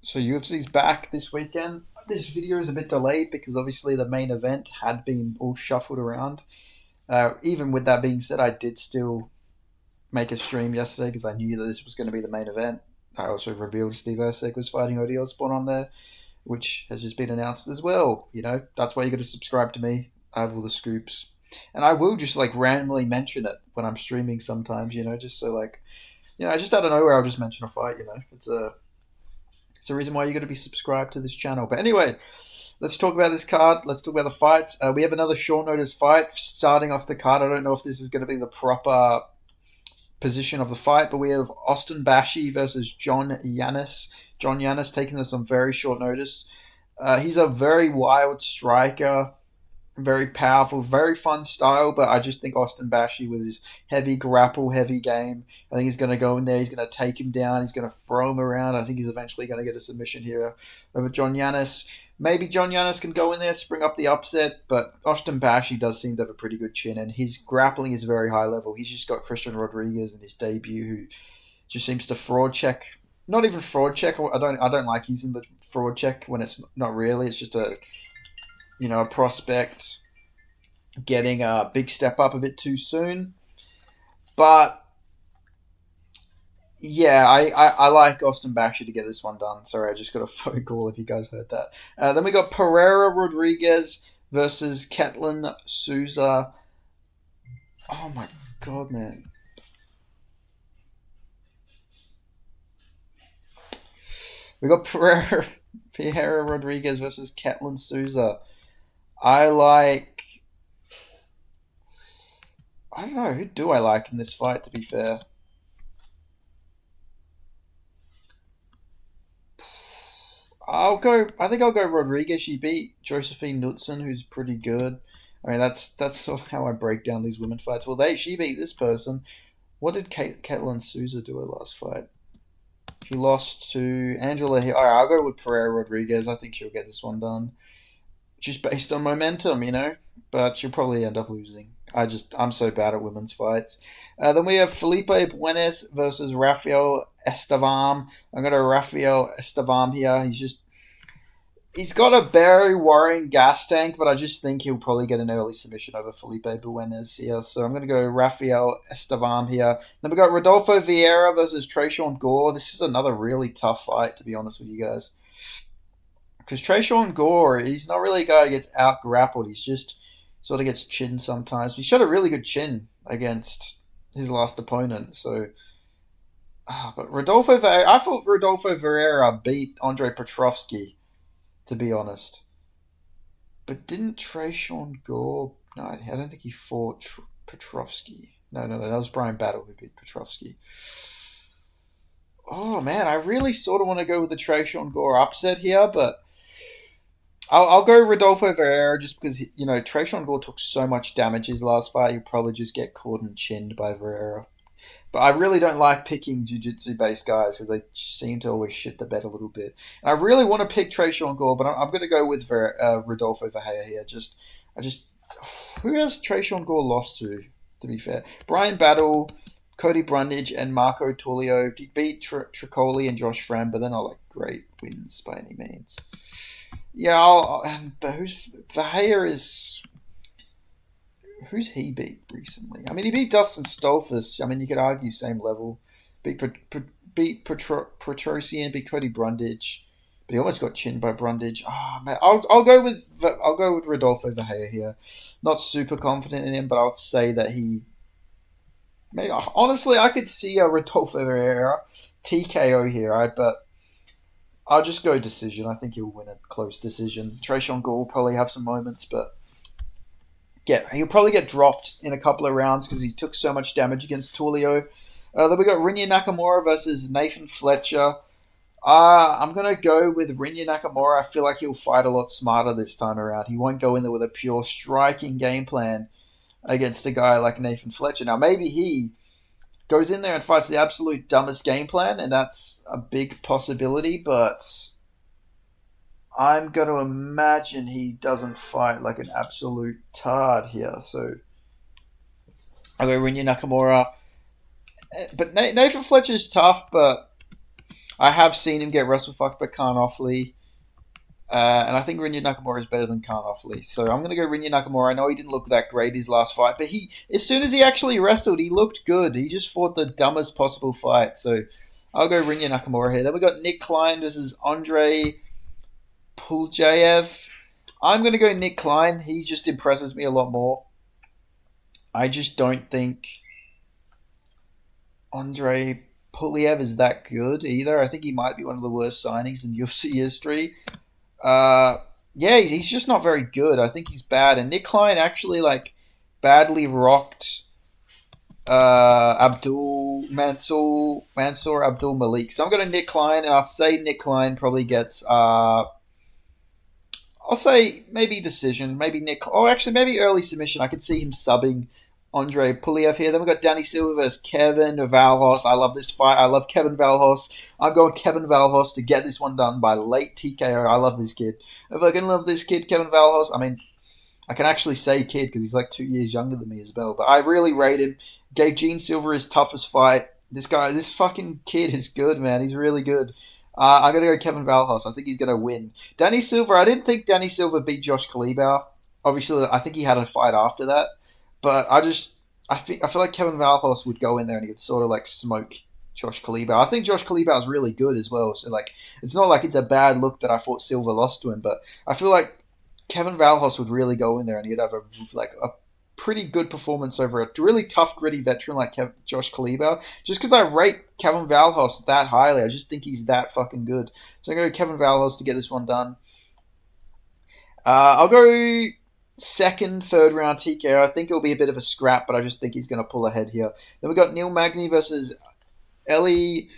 So UFC's back this weekend. This video is a bit delayed because obviously the main event had been all shuffled around. Even with that being said, I did still make a stream yesterday because I knew that this was going to be the main event. I also revealed Steve Erceg was fighting Odie Osborne on there, which has just been announced as well. You know, that's why you got to subscribe to me. I have all the scoops. And I will just like randomly mention it when I'm streaming sometimes, just so like, just out of nowhere I'll just mention a fight, it's a reason why you got to be subscribed to this channel. But anyway, let's talk about this card. Let's talk about the fights. We have another short notice fight starting off the card. I don't know if this is going to be the proper position of the fight, but we have Austin Bashi versus John Yanis. John Yanis taking this on very short notice. He's a very wild striker, very powerful, very fun style, but I just think Austin Bashi with his heavy grapple, heavy game, I think he's going to go in there, he's going to take him down, he's going to throw him around. I think he's eventually going to get a submission here over John Yanis. Maybe John Yanis can go in there, spring up the upset, but Austin Bashi does seem to have a pretty good chin, and his grappling is very high level. He's just got Christian Rodriguez in his debut, who just seems to fraud check. Not even fraud check. I don't like using the fraud check when it's not really. It's just a prospect getting a big step up a bit too soon. But yeah, I like Austin Basher to get this one done. Sorry, I just got a phone call if you guys heard that. Then we got Pereira Rodriguez versus Ketlin Souza. Oh my god, man. We got Pereira Rodriguez versus Ketlin Souza. I like. I don't know. Who do I like in this fight, to be fair? I think I'll go Rodriguez. She beat Josephine Knudsen, who's pretty good. I mean, that's sort of how I break down these women fights. Well, she beat this person. What did Caitlin Souza do her last fight? She lost to Angela. All right, I'll go with Pereira Rodriguez. I think she'll get this one done, just based on momentum. But she'll probably end up losing. I'm so bad at women's fights. Then we have Felipe Buenas versus Rafael Estevam. I'm going to Rafael Estevam here. He's got a very worrying gas tank, but I just think he'll probably get an early submission over Felipe Buenas here. So I'm going to go Rafael Estevam here. Then we got Rodolfo Vieira versus Trayshawn Gore. This is another really tough fight, to be honest with you guys. Because Trayshawn Gore, he's not really a guy who gets out grappled. He's just sort of gets chinned sometimes. He showed a really good chin against his last opponent. So, but I thought Rodolfo Vieira beat Andre Petrovsky, to be honest. But didn't Trayshawn Gore? No, I don't think he fought Petrovsky. No, that was Brian Battle who beat Petrovsky. Oh man, I really sort of want to go with the Trayshawn Gore upset here, but I'll go Rodolfo Vieira just because Trayshawn Gore took so much damage his last fight. He'll probably just get caught and chinned by Vieira. But I really don't like picking jiu-jitsu based guys because they seem to always shit the bed a little bit. And I really want to pick Trayshawn Gore, but I'm going to go with Rodolfo Vieira here. Who has Trayshawn Gore lost to? To be fair, Brian Battle, Cody Brundage, and Marco Tullio. He beat Tricoli and Josh Fram, but they're not like great wins by any means. Yeah, but Vieira is. Who's he beat recently? I mean, he beat Dustin Stolfus. I mean, you could argue same level. Beat Petrosian, beat Cody Brundage, but he almost got chinned by Brundage. Oh man, I'll go with Rodolfo Vieira here. Not super confident in him, but I would say that he. Maybe honestly, I could see a Rodolfo Vieira TKO here, right? But I'll just go decision. I think he'll win a close decision. Trayshawn Gore will probably have some moments, but. Yeah, he'll probably get dropped in a couple of rounds because he took so much damage against Tullio. Then we got Rinya Nakamura versus Nathan Fletcher. I'm going to go with Rinya Nakamura. I feel like he'll fight a lot smarter this time around. He won't go in there with a pure striking game plan against a guy like Nathan Fletcher. Now, maybe he goes in there and fights the absolute dumbest game plan, and that's a big possibility, but I'm going to imagine he doesn't fight like an absolute tard here. So I go Rinya Nakamura. But Nathan Fletcher's tough, but I have seen him get wrestle fucked by Khan Offley. And I think Rinya Nakamura is better than Khan Offley. So I'm going to go Rinya Nakamura. I know he didn't look that great his last fight, but as soon as he actually wrestled, he looked good. He just fought the dumbest possible fight. So I'll go Rinya Nakamura here. Then we got Nick Klein versus Andre Puljayev. I'm going to go Nick Klein. He just impresses me a lot more. I just don't think Andre Puljayev is that good either. I think he might be one of the worst signings in UFC history. Uh, yeah, he's just not very good. I think he's bad. And Nick Klein actually badly rocked Abdul Mansour Abdul Malik. So I'm going to Nick Klein, and I'll say Nick Klein probably gets. I'll say maybe decision, maybe Nick. Oh, actually, maybe early submission. I could see him subbing Andre Puliev here. Then we got Danny Silva versus Kevin Valhos. I love this fight. I love Kevin Valhos. I'm going Kevin Valhos to get this one done by late TKO. I love this kid. If I can love this kid, Kevin Valhos. I mean, I can actually say kid because he's like 2 years younger than me as well. But I really rate him. Gave Gene Silver his toughest fight. This fucking kid is good, man. He's really good. I'm going to go Kevin Valhos. I think he's going to win. Danny Silva, I didn't think Danny Silva beat Josh Kalibau. Obviously, I think he had a fight after that. But I feel like Kevin Valhos would go in there and he would sort of smoke Josh Kalibau. I think Josh Kalibau is really good as well. So it's not like it's a bad look that I thought Silva lost to him. But I feel like Kevin Valhos would really go in there and he'd have a pretty good performance over a really tough, gritty veteran like Josh Kalibau. Just because I rate Kevin Valhos that highly, I just think he's that fucking good. So I'm going to go Kevin Valhos to get this one done. I'll go second, third round TKO. I think it'll be a bit of a scrap, but I just think he's going to pull ahead here. Then we got Neil Magny versus Eli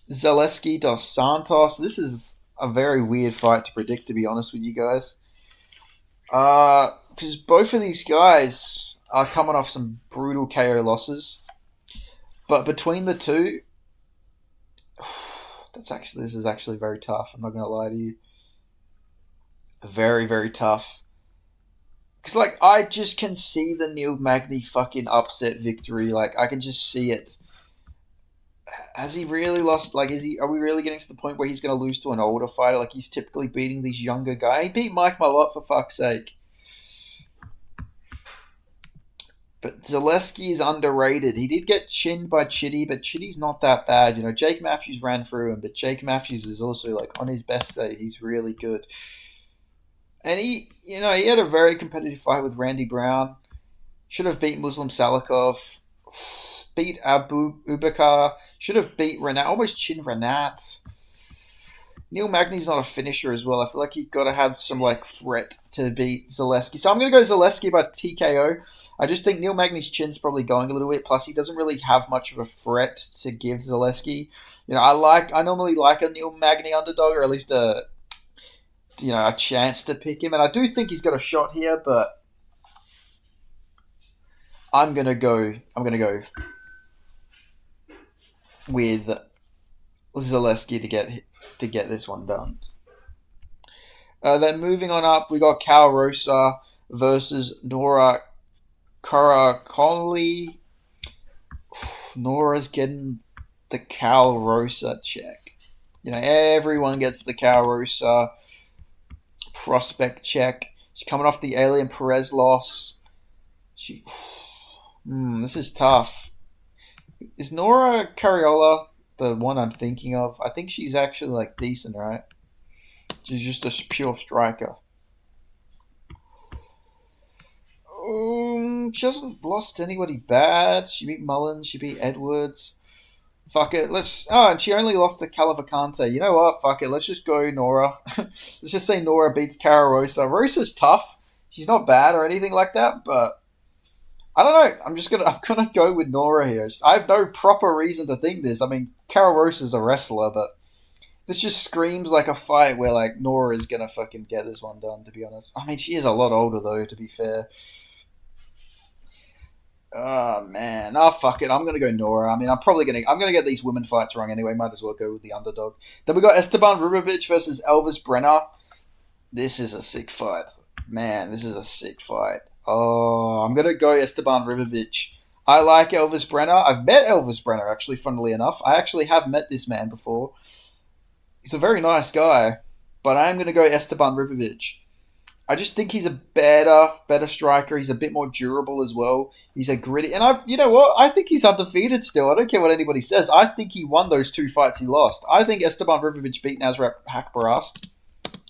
Zaleski dos Santos. This is a very weird fight to predict, to be honest with you guys. Because both of these guys are coming off some brutal KO losses. But between the two, this is actually very tough. I'm not going to lie to you. Very, very tough. Because, I just can see the Neil Magny fucking upset victory. I can just see it. Has he really lost? Are we really getting to the point where he's going to lose to an older fighter? He's typically beating these younger guys. He beat Mike Malott, for fuck's sake. But Zaleski is underrated. He did get chinned by Chitty, but Chitty's not that bad. Jake Matthews ran through him, but Jake Matthews is also, on his best day, he's really good. And he had a very competitive fight with Randy Brown. Should have beat Muslim Salikov. Beat Abu Ubakar. Should have beat Renat. Almost chinned Renat. Neil Magny's not a finisher as well. I feel like you've got to have some threat to beat Zaleski. So I'm going to go Zaleski by TKO. I just think Neil Magny's chin's probably going a little bit. Plus, he doesn't really have much of a threat to give Zaleski. I normally like a Neil Magny underdog, or at least a chance to pick him. And I do think he's got a shot here, but I'm gonna go with Zaleski to get this one done. Then moving on up, we got Cal Rosa versus Nora Connolly. Nora's getting the Cal Rosa check. Everyone gets the Cal Rosa prospect check. She's coming off the Alien Perez loss. This is tough. Is Nora Cariola the one I'm thinking of? I think she's actually decent, right? She's just a pure striker. She hasn't lost anybody bad. She beat Mullins. She beat Edwards. Fuck it. And she only lost to Calavacante. You know what? Fuck it. Let's just go Nora. Let's just say Nora beats Cara Rosa. Rosa's tough. She's not bad or anything like that, but I don't know. I'm gonna go with Nora here. I have no proper reason to think this. I mean, Cara Rosa's a wrestler, but this just screams like a fight where Nora is gonna fucking get this one done, to be honest. I mean, she is a lot older though, to be fair. Oh man, fuck it. I'm gonna go Nora. I mean, I'm gonna get these women fights wrong anyway. Might as well go with the underdog. Then we got Esteban Rubovic versus Elvis Brenner. This is a sick fight, man. This is a sick fight. Oh, I'm gonna go Esteban Rubovic. I like Elvis Brenner. I've met Elvis Brenner, actually, funnily enough. I actually have met this man before. He's a very nice guy, but I am going to go Esteban Ribovic. I just think he's a better striker. He's a bit more durable as well. He's a gritty, and you know what? I think he's undefeated still. I don't care what anybody says. I think he won those 2 fights he lost. I think Esteban Ribovic beat Nasrat Hakbarast. It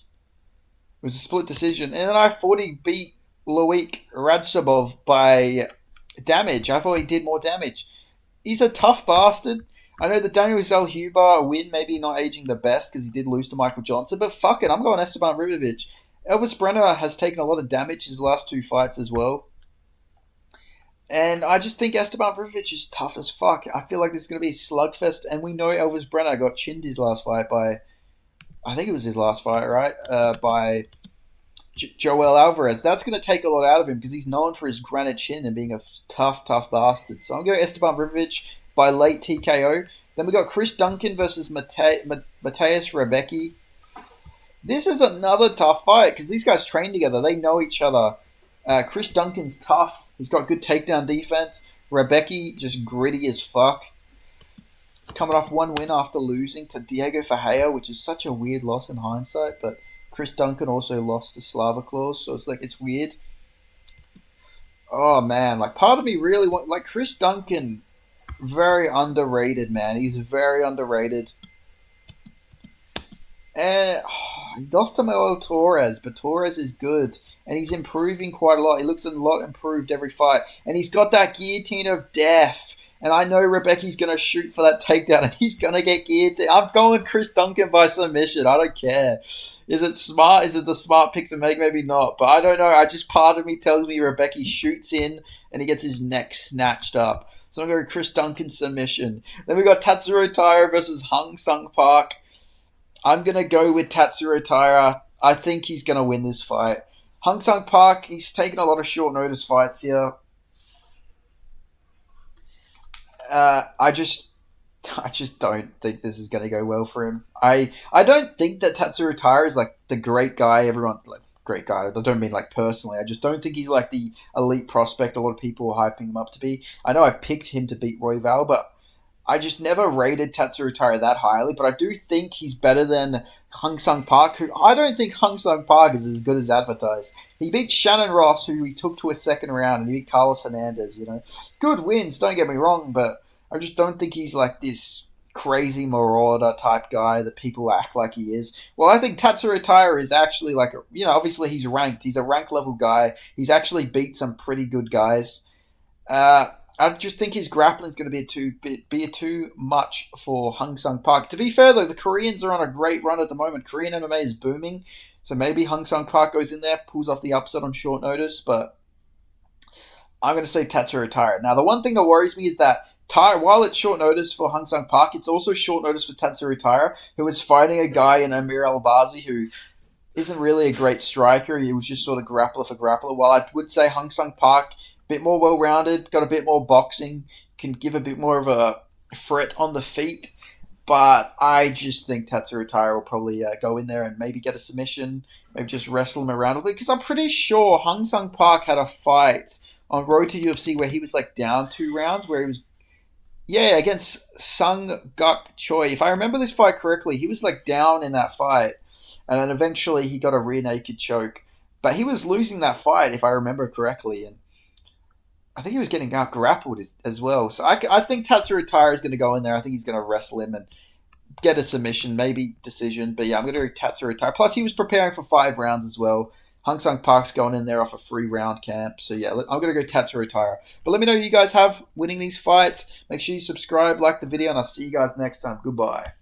was a split decision, and then I thought he beat Loic Radzhabov by damage. I thought he did more damage. He's a tough bastard. I know the Daniel Zellhuber win, maybe not aging the best because he did lose to Michael Johnson, but fuck it, I'm going Esteban Ribovic. Elvis Brenner has taken a lot of damage his last 2 fights as well. And I just think Esteban Ribovic is tough as fuck. I feel like this is going to be a slugfest, and we know Elvis Brenner got chinned his last fight by, I think it was his last fight, right? By Joel Alvarez. That's going to take a lot out of him because he's known for his granite chin and being a tough bastard. So I'm going Esteban Ribovic by late TKO. Then we got Chris Duncan versus Mateus Rebecki. This is another tough fight because these guys train together. They know each other. Chris Duncan's tough. He's got good takedown defense. Rebecki just gritty as fuck. He's coming off 1 win after losing to Diego Ferreira, which is such a weird loss in hindsight. But Chris Duncan also lost to Slava Claus, so it's weird. Oh man, part of me really Chris Duncan. Very underrated, man. He's very underrated. And he lost to Manuel Torres, but Torres is good. And he's improving quite a lot. He looks a lot improved every fight. And he's got that guillotine of death. And I know Rebecca's going to shoot for that takedown, and he's going to get guillotined. I'm going Chris Duncan by submission. I don't care. Is it smart? Is it the smart pick to make? Maybe not. But I don't know. Part of me tells me Rebecca shoots in, and he gets his neck snatched up. So I'm going to go Chris Duncan submission. Then we got Tatsuro Taira versus Hung Sung Park. I'm going to go with Tatsuro Taira. I think he's going to win this fight. Hung Sung Park, he's taken a lot of short notice fights here. I just don't think this is going to go well for him. I don't think that Tatsuro Taira is the great guy everyone great guy. I don't mean personally. I just don't think he's the elite prospect a lot of people are hyping him up to be. I know I picked him to beat Royval, but I just never rated Tatsuro Taira that highly. But I do think he's better than Hung Sung Park, who I don't think Hung Sung Park is as good as advertised. He beat Shannon Ross, who he took to a second round, and he beat Carlos Hernandez, Good wins, don't get me wrong, but I just don't think he's this crazy marauder type guy that people act like he is. Well, I think Tatsuro Taira is actually obviously he's ranked. He's a rank level guy. He's actually beat some pretty good guys. I just think his grappling is going to be too much for Hung Sung Park. To be fair, though, the Koreans are on a great run at the moment. Korean MMA is booming. So maybe Hung Sung Park goes in there, pulls off the upset on short notice. But I'm going to say Tatsuro Taira. Now, the one thing that worries me is that while it's short notice for Hung Sung Park, it's also short notice for Tatsuro Taira, who is fighting a guy in Amir Albazi who isn't really a great striker. He was just sort of grappler for grappler. While I would say Hung Sung Park, a bit more well-rounded, got a bit more boxing, can give a bit more of a threat on the feet. But I just think Tatsuro Taira will probably go in there and maybe get a submission, maybe just wrestle him around a bit. Because I'm pretty sure Hung Sung Park had a fight on Road to UFC where he was down 2 rounds, where he was against Sung Guk Choi. If I remember this fight correctly, he was down in that fight, and then eventually he got a rear naked choke. But he was losing that fight, if I remember correctly, and I think he was getting out grappled as well. So I think Tatsuro Taira is going to go in there. I think he's going to wrestle him and get a submission, maybe decision. But yeah, I'm going to do Tatsuro Taira. Plus, he was preparing for 5 rounds as well. Hung Sung Park's going in there off a 3-round camp. So yeah, I'm going to go Tatsuro Taira. But let me know who you guys have winning these fights. Make sure you subscribe, like the video, and I'll see you guys next time. Goodbye.